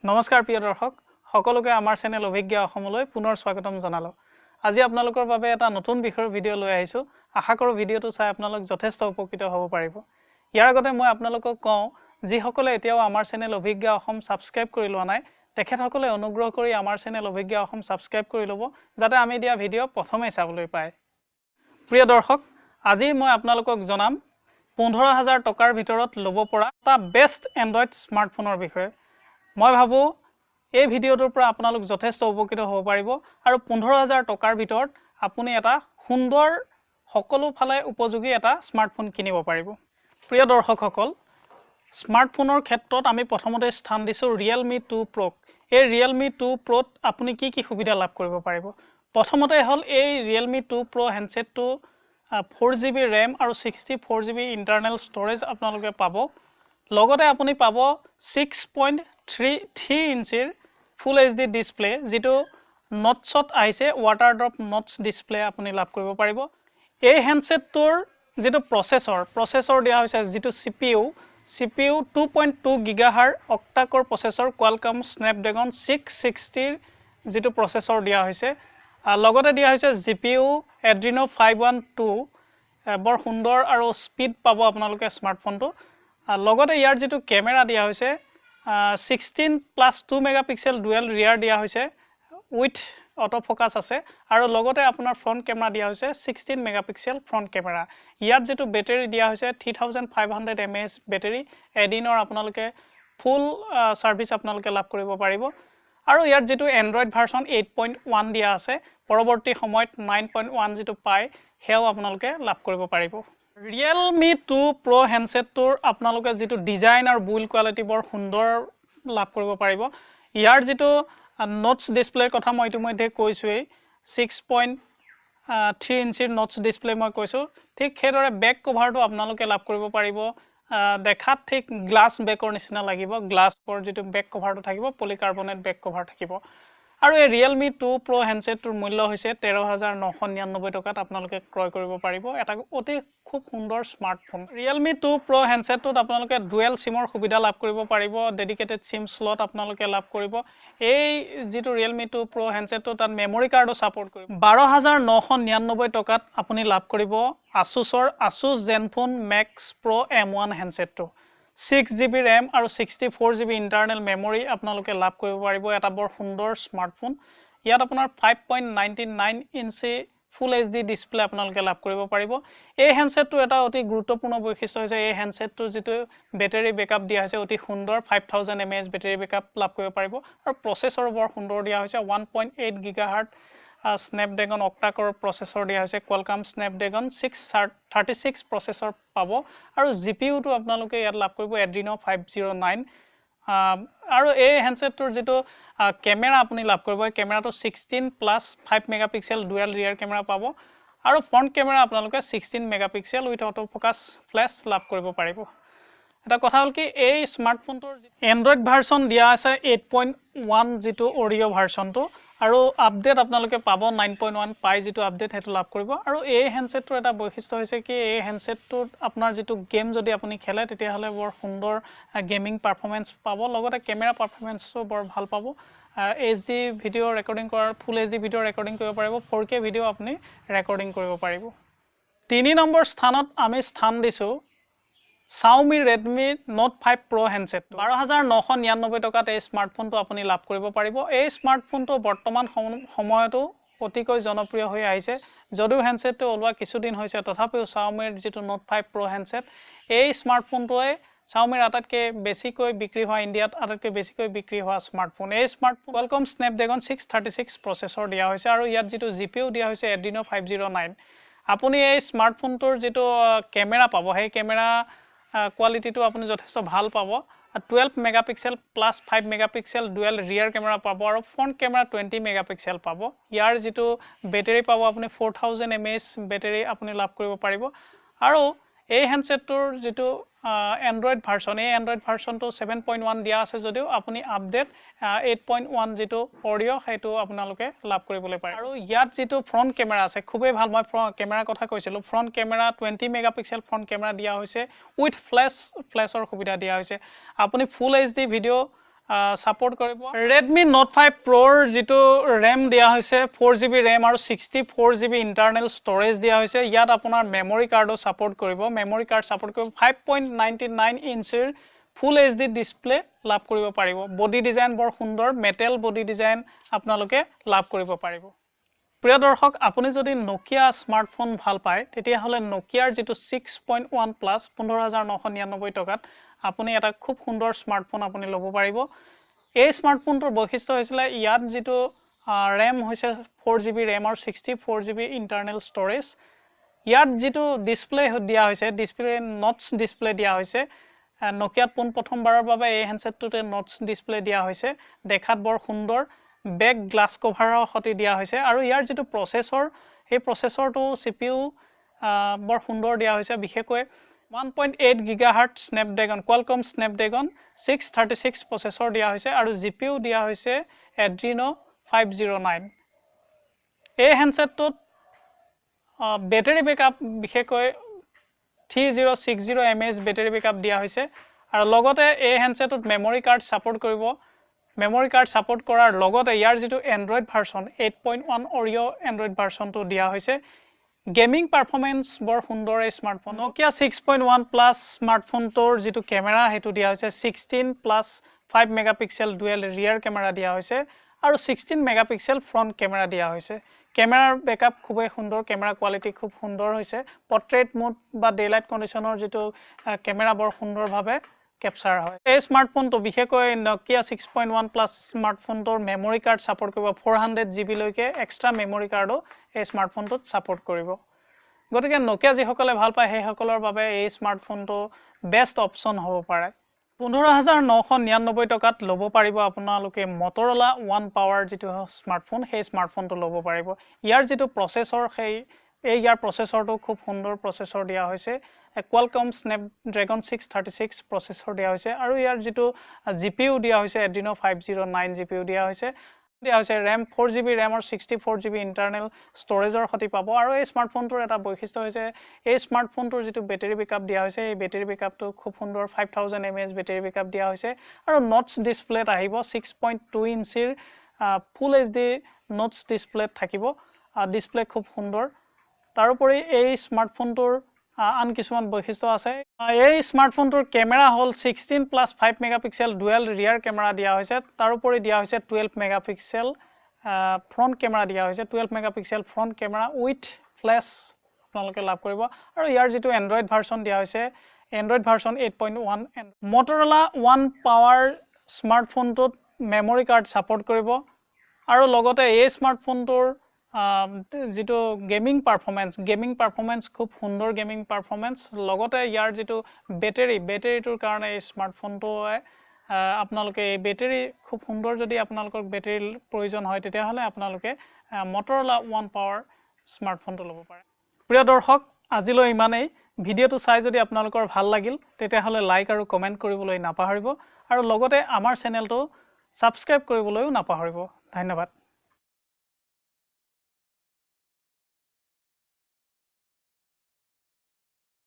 নমস্কাৰ প্ৰিয় দৰ্শক সকলোকে আমাৰ চেনেল অভিজ্ঞ অসমলৈ পুনৰ স্বাগতম জনালো। আজি আপোনালোকৰ বাবে এটা নতুন বিষয়ৰ ভিডিঅ' লৈ আহিছো। আশা কৰো ভিডিঅ'টো চাই আপোনালোক যথেষ্ট উপকৃত হ'ব পাৰিব। ইয়াৰ আগতে মই আপোনালোকক কওঁ যিসকলে এতিয়াও আমাৰ চেনেল অভিজ্ঞ অসম সাবস্ক্ৰাইব কৰি লোৱা নাই তেখেতসকলে অনুগ্ৰহ কৰি আমাৰ চেনেল অভিজ্ঞ অসম সাবস্ক্ৰাইব কৰি ল'ব যাতে আমি দিয়া ভিডিঅ' প্ৰথমে চাবলৈ পায়। প্ৰিয় দৰ্শক আজি মই আপোনালোকক জনাম 15,000 টকাৰ ভিতৰত ল'ব পৰা এটা বেষ্ট এন্ড্ৰইড স্মাৰ্টফোনৰ বিষয়ে। মই ভাবো এই ভিডিঅ'টোৰ পৰা আপোনালোক যথেষ্ট উপকৃত হ'ব পাৰিব আৰু 15,000 টকাৰ ভিতৰত আপুনি এটা সুন্দৰ সকলো ফালে উপযোগী এটা স্মাৰ্টফোন কিনিব পাৰিব। প্ৰিয় দৰ্শকসকল স্মাৰ্টফোনৰ ক্ষেত্ৰত আমি প্ৰথমতে স্থান দিছো Realme 2 Pro। এই Realme 2 Proত আপুনি কি সুবিধা লাভ কৰিব পাৰিব। প্ৰথমতে হ'ল এই Realme 2 Pro হেণ্ডছেটটো 4GB RAM আৰু 64GB ইন্টাৰনেল ষ্টৰেজ আপোনালোকে পাব। লগতে আপুনি পাব 6.3 ইঞ্চিৰ ফুল HD ডিসপ্লে যেটো নটছত আহিছে ওয়াটাৰ ড্ৰপ নটছ ডিসপ্লে আপুনি লাভ কৰিব পাৰিব। এই হেণ্ডছেটটোৰ যেটো প্ৰসেসৰ দিয়া হৈছে যেটো CPU 2.2 GHz অক্টা কোৰ প্ৰসেসৰ Qualcomm Snapdragon 660 যেটো প্ৰসেসৰ দিয়া হৈছে। লগতে দিয়া হৈছে GPU Adreno 512 বৰ সুন্দৰ আৰু স্পিড পাব আপোনালোকে স্মাৰ্টফোনটো। লগতে ইয়াৰ যেটো ক্যামেৰা দিয়া হৈছে 16+2 মেগাপিক্সেল ডুৱেল ৰিয়াৰ দিয়া হৈছে উইথ অটো ফোকাস আছে আৰু লগতে আপোনাৰ ফ্ৰন্ট ক্যামেৰা দিয়া হৈছে 16 মেগাপিক্সেল ফ্ৰন্ট ক্যামেৰা। ইয়াত যেটো বেটাৰী দিয়া হৈছে 3500 mAh বেটাৰী এদিনৰ আপোনালোকে ফুল সাৰ্ভিস আপোনালোকে লাভ কৰিব পাৰিব। আৰু ইয়াত যেটো এন্ড্ৰইড ভাৰ্সন 8.1 দিয়া আছে পৰৱৰ্তী সময়ত 9.1 যেটো পায় হেও আপোনালোকে লাভ কৰিব পাৰিব। Realme 2 Pro হেণ্ডছেটটোৰ আপোনালোকে যেটো ডিজাইন আৰু বিল্ড কোৱালিটি বৰ সুন্দৰ লাভ কৰিব পাৰিব। ইয়াৰ যেটো নটছ ডিসপ্লেৰ কথা মই ইতিমধ্যে কৈছোই 6.3 ইঞ্চিৰ নটছ ডিসপ্লে মই কৈছো। ঠিক হেদৰে বেক কভাৰটো আপোনালোকে লাভ কৰিব পাৰিব। দেখাত ঠিক গ্লাস বেকৰ নিচিনা লাগিব। গ্লাছৰ যেটো বেক কভাৰটো থাকিব পলিকাৰ্বনেট বেক কভাৰ থাকিব। আৰু এই Realme 2 Pro হেণ্ডছেটটোৰ মূল্য হৈছে 13,999 টকাত আপোনালোকে ক্ৰয় কৰিব পাৰিব। এটা অতি খুব সুন্দৰ স্মাৰ্টফোন। Realme 2 Pro হেণ্ডছেটটোত আপোনালোকে ডুৱেল সিমৰ সুবিধা লাভ কৰিব পাৰিব। ডেডিকেটেড সিম স্লট আপোনালোকে লাভ কৰিব। এই যেটো Realme 2 Pro হেণ্ডছেটটো তাত মেমৰি কাৰ্ডো সাপোৰ্ট কৰিব। 12,999 টকাত আপুনি লাভ কৰিব Asusৰ Asus Zenfone Max Pro M1 হেণ্ডছেটটো। 6GB RAM আৰু 64GB ইন্টাৰনেল মেমৰি আপোনালোকে লাভ কৰিব পাৰিব। এটা বৰ সুন্দৰ স্মাৰ্টফোন। ইয়াত আপোনাৰ 5.99 ইঞ্চি ফুল HD ডিসপ্লে আপোনালোকে লাভ কৰিব পাৰিব। এই হেণ্ডছেটটো এটা অতি গুৰুত্বপূৰ্ণ বৈশিষ্ট্য হৈছে এই হেণ্ডছেটটো যেটো বেটাৰী বেকআপ দিয়া হৈছে অতি সুন্দৰ 5000 mAh বেটাৰী বেকআপ লাভ কৰিব পাৰিব আৰু প্ৰসেসৰ বৰ সুন্দৰ দিয়া হৈছে 1.8 GHz Snapdragon octa core প্ৰসেসৰ দিয়া হৈছে Qualcomm Snapdragon 636 প্ৰসেসৰ পাব আৰু GPU টো আপোনালোকে ইয়াত লাভ কৰিব Adreno 509। আৰু এই হেণ্ডছেটটোৰ যেটো ক্যামেৰা আপুনি লাভ কৰিব এই ক্যামেৰাটো 16+5 মেগাপিক্সেল ডুৱেল ৰিয়াৰ ক্যামেৰা পাব আৰু ফ্ৰন্ট ক্যামেৰা আপোনালোকে 16 megapixel with auto focus flash লাভ কৰিব পাৰিব। এটা কথা হ'ল কি এই স্মাৰ্টফোনটোৰ এন্ড্ৰইড ভাৰ্সন দিয়া আছে 8.1 যেটো অৰিও ভাৰ্সনটো আৰু আপডেট আপোনালোকে পাব 9.1 পাই যেটো আপডেট হেতু লাভ কৰিব। আৰু এই হেণ্ডছেটটোৰ এটা বৈশিষ্ট্য হৈছে কি এই হেণ্ডছেটটোত আপোনাৰ যেটো গেম যদি আপুনি খেলে তেতিয়া হলে বৰ সুন্দৰ গেমিং পাৰফৰম্যান্স পাব। লগতে ক্যামেৰা পাৰফৰম্যান্সও বৰ ভাল পাব। HD ভিডিও ৰেকৰ্ডিং কৰাৰ ফুল HD ভিডিও ৰেকৰ্ডিং কৰিব পাৰিব। 4K ভিডিও আপুনি ৰেকৰ্ডিং কৰিব পাৰিব। 3 নম্বৰ স্থানত আমি স্থান দিছো Xiaomi Redmi Note 5 Pro handset. 12,999 টকাত এই স্মাৰ্টফোনটো আপুনি লাভ কৰিব পাৰিব। এই স্মাৰ্টফোনটো বৰ্তমান সময়তো অতিকৈ জনপ্ৰিয় হৈ আহিছে। যদিও হেণ্ডছেটটো ওলোৱা কিছুদিন হৈছে তথাপিও Xiaomi যেটো Note 5 Pro হেণ্ডছেট এই স্মাৰ্টফোনটোৱে Xiaomi আটাইতকৈ বেছিকৈ বিক্ৰী হোৱা ইণ্ডিয়াত আটাইতকৈ বেছিকৈ বিক্ৰী হোৱা স্মাৰ্টফোন। এই স্মাৰ্টফোন Qualcomm Snapdragon 636 প্ৰসেসৰ দিয়া হৈছে আৰু ইয়াত যেটো GPU দিয়া হৈছে Adreno 509। আপুনি এই স্মাৰ্টফোনটোৰ যেটো ক্যামেৰা পাব সেই ক্যামেৰা কোৱালিটিটো আপুনি যথেষ্ট ভাল পাব। 12 megapixel plus 5 megapixel dual rear camera পাব আৰু ফ্ৰন্ট ক্যামেৰা 20 মেগাপিক্সেল পাব। ইয়াৰ যেটো বেটাৰী পাব আপুনি 4000 mAh বেটাৰী আপুনি লাভ কৰিব পাৰিব। আৰু এই হেণ্ডছেটটোৰ যেটো এন্ড্ৰইড ভাৰ্সন এই এন্ড্ৰইড ভাৰ্সনটো 7.1 দিয়া আছে যদিও আপুনি আপডেট 8.1 যেটো অডিও হেতু আপোনালোকে লাভ কৰিবলৈ পাৰে। আৰু ইয়াত যেটো ফ্ৰন্ট ক্যামেৰা আছে খুবেই ভাল। মই ক্যামেৰাৰ কথা কৈছিলো front camera 20 megapixel front camera দিয়া হৈছে উইথ ফ্ল্যাশৰ সুবিধা দিয়া হৈছে। আপুনি ফুল HD ভিডিও সাপোৰ্ট কৰিব Redmi Note 5 Pro ৰ যেটো RAM দিয়া হৈছে 4GB RAM আৰু 64GB ইন্টাৰনেল ষ্টৰেজ দিয়া হৈছে ইয়াত আপোনাৰ মেমৰি কাৰ্ডো সাপোৰ্ট কৰিব মেমৰি কাৰ্ড সাপোৰ্ট কৰিব 5.99 ইঞ্চিৰ ফুল HD ডিসপ্লে লাভ কৰিব পাৰিব বডি ডিজাইন বৰ সুন্দৰ মেটেল বডি ডিজাইন আপোনালোকে লাভ কৰিব পাৰিব প্ৰিয় দৰ্শক আপুনি যদি Nokia স্মাৰ্টফোন ভাল পায় তেতিয়া হলে Nokia যেটো 6.1 প্লাস 15999 টকাত আপুনি এটা খুব সুন্দৰ স্মাৰ্টফোন আপুনি ল'ব পাৰিব এই স্মাৰ্টফোনটোৰ বৈশিষ্ট্য হৈছিল ইয়াত যেটো RAM হৈছে 4GB RAM আৰু 64GB ইন্টাৰনেল ষ্টৰেজ ইয়াত যেটো ডিসপ্লে দিয়া হৈছে ডিসপ্লে নটস ডিসপ্লে দিয়া হৈছে Nokia পোন প্ৰথমবাৰৰ বাবে এই হ্যান্ডসেটটোতে নটস ডিসপ্লে দিয়া হৈছে দেখাত বৰ সুন্দৰ বেক গ্লাস কভাৰৰ সতি দিয়া হৈছে আৰু ইয়াৰ যেটো প্ৰসেসৰ এই প্ৰসেসৰটো CPU বৰ সুন্দৰ দিয়া হৈছে বিশেষকৈ 1.8 GHz Snapdragon Qualcomm Snapdragon 636 প্ৰসেসৰ দিয়া হৈছে আৰু GPU দিয়া হৈছে Adreno 509 এই হ্যান্ডসেটটোত বেটাৰি বেকআপ বিশেষকৈ 3060 mAh বেটাৰি বেকআপ দিয়া হৈছে আৰু লগতে এই হ্যান্ডসেটত মেমৰি কাৰ্ড সাপোৰ্ট কৰিব মেমৰি কাৰ্ড সাপোৰ্ট কৰাৰ লগতে ইয়াৰ যেটো Android ভাৰ্সন 8.1 Oreo Android ভাৰ্সনটো দিয়া হৈছে গেমিং পাৰফৰম্যান্স বৰ সুন্দৰ এই স্মাৰ্টফোন Nokia 6.1 প্লাস স্মাৰ্টফোনটোৰ যেটো ক্যামেৰা হেতু দিয়া হৈছে 16 plus 5 megapixel dual rear camera দিয়া হৈছে আৰু 16 মেগাপিক্সেল ফ্ৰন্ট ক্যামেৰা দিয়া হৈছে ক্যামেৰাৰ বেকআপ খুবই সুন্দৰ ক্যামেৰা কোৱালিটি খুব সুন্দৰ হৈছে পোৰ্ট্ৰেইট মোড বা ডেলাইট কন্ডিশনৰ যেটো ক্যামেৰা বৰ সুন্দৰভাৱে ক্যাপচাৰ হয় এই স্মাৰ্টফোনটো বিশেষকৈ Nokia 6.1 প্লাস স্মাৰ্টফোনটোৰ মেমৰি কাৰ্ড সাপোৰ্ট কৰিব 400GB লৈকে এক্সট্ৰা মেমৰি কাৰ্ডো এই স্মাৰ্টফোনটোত সাপোৰ্ট কৰিব গতিকে Nokia যি সকলে ভাল পায় সেই সকলৰ বাবে এই স্মাৰ্টফোনটো বেষ্ট অপচন হ'ব পাৰে 15999 টকাত ল'ব পাৰিব আপোনালোকে Motorola One Power যেটো স্মাৰ্টফোন সেই স্মাৰ্টফোনটো ল'ব পাৰিব ইয়াৰ যেটো প্ৰসেসৰ সেই ইয়াৰ প্ৰসেসৰটো খুব সুন্দৰ প্ৰসেসৰ দিয়া হৈছে Qualcomm Snapdragon 636 প্ৰসেসৰ দিয়া হৈছে আৰু ইয়াৰ যেটো GPU দিয়া হৈছে Adreno 509 GPU দিয়া হৈছে RAM 4GB RAM আৰু 64GB ইন্টাৰনেল ষ্টৰেজৰ সতি পাব আৰু এই স্মাৰ্টফোনটোৰ এটা বৈশিষ্ট্য হৈছে এই স্মাৰ্টফোনটোৰ যেটো বেটাৰি বেকআপ দিয়া হৈছে এই বেটাৰি বেকআপটো খুব সুন্দৰ 5000 mAh বেটাৰি বেকআপ দিয়া হৈছে আৰু নটস ডিসপ্লেত আহিব 6.2 ইঞ্চিৰ ফুল HD নটস ডিসপ্লেত থাকিব ডিসপ্লে খুব সুন্দৰ তাৰোপৰি এই স্মাৰ্টফোনটোৰ আন কিছুমান বৈশিষ্ট্য আছে এই স্মাৰ্টফোনটোৰ ক্যামেৰা হল 16 plus 5 megapixel dual rear camera দিয়া হৈছে তাৰোপৰি দিয়া হৈছে 12 মেগাপিক্সেল ফ্ৰন্ট ক্যামেৰা দিয়া হৈছে 12 megapixel front camera with flash আপোনালোকে লাভ কৰিব আৰু ইয়াৰ যেটো Android ভাৰ্সন দিয়া হৈছে Android version 8.1 Motorola One Power স্মাৰ্টফোনটোত মেমৰি কাৰ্ড সাপোৰ্ট কৰিব আৰু লগতে এই স্মাৰ্টফোনটোৰ যেটো গেমিং পাৰফৰম্যান্স খুব সুন্দৰ গেমিং পাৰফৰম্যান্স লগতে ইয়াৰ যেটো বেটাৰিটোৰ কাৰণে এই স্মাৰ্টফোনটোৱে আপোনালোকে এই বেটাৰি খুব সুন্দৰ যদি আপোনালোকৰ বেটাৰিৰ প্ৰয়োজন হয় তেতিয়া হলে আপোনালোকে Motorola One Power স্মাৰ্টফোনটো ল'ব পাৰে প্ৰিয় দৰ্শক আজিলৈ ইমানেই ভিডিওটো চাই যদি আপোনালোকৰ ভাল লাগিল তেতিয়া হলে লাইক আৰু কমেন্ট কৰিবলৈ নাপাহৰিব আৰু লগতে আমাৰ চেনেলটো সাবস্ক্ৰাইব কৰিবলৈও নাপাহৰিব ধন্যবাদ